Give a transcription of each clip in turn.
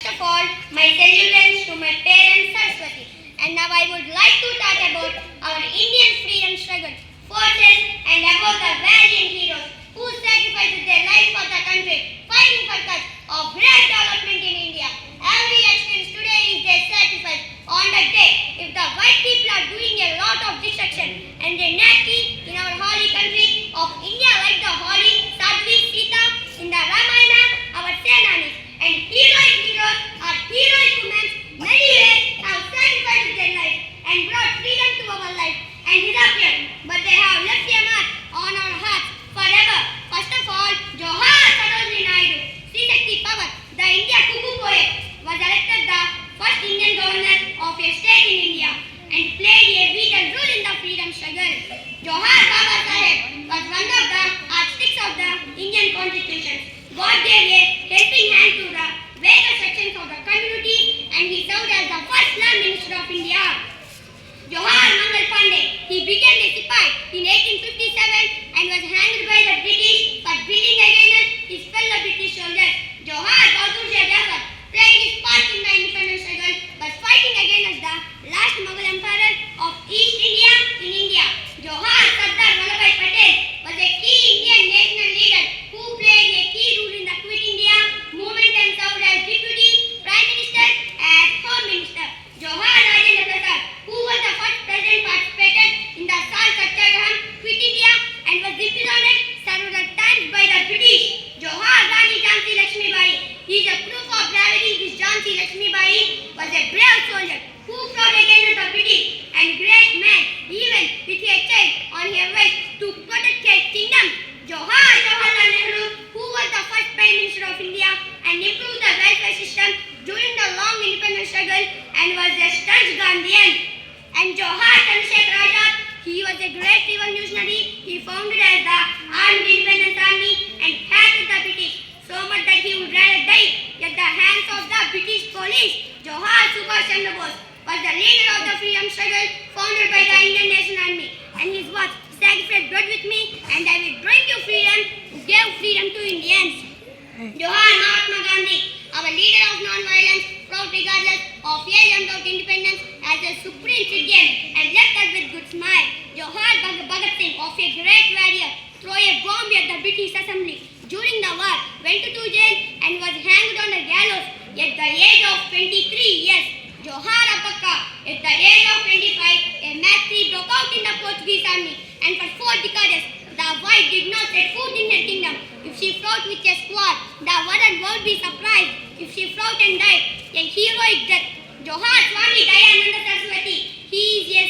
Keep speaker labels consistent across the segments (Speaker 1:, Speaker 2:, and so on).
Speaker 1: First of all, my salutations to my parents Saraswati. And now I would like to talk about our Indian freedom struggle, forces and about the valiant heroes who sacrificed their life for the country, fighting for cause of great development in India. Every experience today is their sacrifice. On that day, if the white people are doing a lot of destruction and they nasty in our holy country of India like the holy Sadhvi Sita in the Ramayana, our Senanis and heroic heroes are heroic women. Many ways have sacrificed their life and brought freedom to our life and disappeared, but they have left a mark on our hearts forever. First of all, Johar Sarojini Naidu, Sri Shakti Power, the India Cuckoo poet, was elected the first Indian governor of a state in India and played a vital role in the freedom struggle. Johar Baba Saheb was one of the architects of the Indian Constitution. God gave a helping hand to the weaker sections of the community and he served as the first Land Minister of India. Johar Mangal Pandey, he became a Sipai in 1857 and was hanged by the British for building against his fellow British soldiers. Johar Bahadur Shah Jafar played his part in the independence struggle by fighting against the last Mughal emperor of East India in India. Johar Sardar Vallabhbhai Patel was a key Indian national leader who played a key role in the Quit India movement and served as Deputy Prime Minister and Home Minister. Johar Rajendra Prasad, who was the first president participated in the Salt Satyagraha, Quit India and was imprisoned several times by the British. Johar Rani Jhansi Lakshmi Bai, he is a proof of bravery. This Jhansi Lakshmi Bai was a brave soldier who fought against the British and great man even with a child on her way to protect her kingdom. Johar Jawaharlal Nehru, who was the first Prime Minister of India and improved the welfare system during the long independence struggle and was a staunch Gandhian. And Johar Chandrasekhar Azad, he was a great revolutionary. He founded as the Armed Independence Army and hated the British so much that he would rather die at the hands of the British police. Johar Subhash Chandra Bose was the leader of the freedom struggle founded by the Indian National Army and his words sacrificed blood with me and I will bring you freedom, who gave freedom to Indians. Johar Mahatma Gandhi, our leader of non-violence, proud regardless of age and of independence as a supreme citizen and left us with good smile. Johar Bhagat Singh, of a great warrior, threw a bomb at the British Assembly during the war, went to jail and was hanged on the gallows at the age of 23 years. Johar Appakka, at the age of 25, a massacre broke out in the Portuguese army and for 4 decades the white did not set foot in her kingdom. If she fought with a squad, the world would be surprised. If she fought and died a heroic death. Johar Swami Dayananda Saraswati, he is a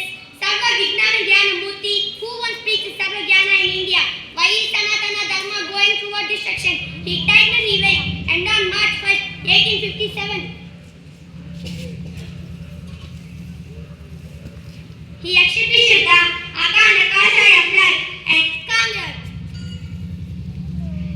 Speaker 1: Sarva Vijnana Jnana Murti who once preached Sarva Jnana in India. Why is Sanatana Dharma going toward destruction? He tightened his way and on March 1st, 1857, he extinguished the Akana Kashaya flag and conquered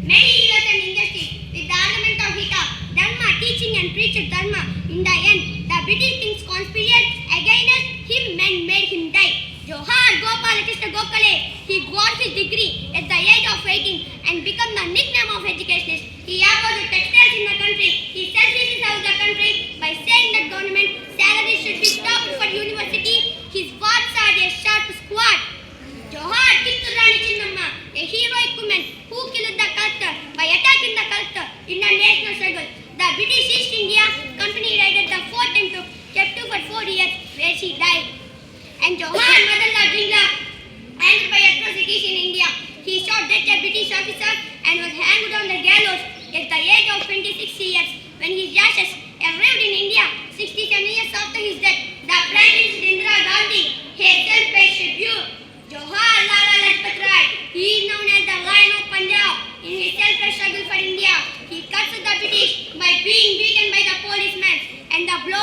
Speaker 1: many evils and injustice with the argument of Hita, Dharma, teaching and preached Dharma. In the end, the British kings conspired against him and made him die. Johar Gopala Krishna Gokhale, he got his degree at the age of 18 and became the nickname of educationist. He opposed textiles in the country. He selfishly served the country by saying that government salaries should be stopped for university. His words are a sharp squad. Johar Kittur Rani Chinnamma, a heroic woman who killed the collector by attacking the collector in the national struggle. The British East India Company raided the fort and took captive for 4 years, where she died. And Johar Madalla Jingla, hanged by atrocities in India. He shot dead a British officer and was hanged on the gallows at the age of 26 years when his ashes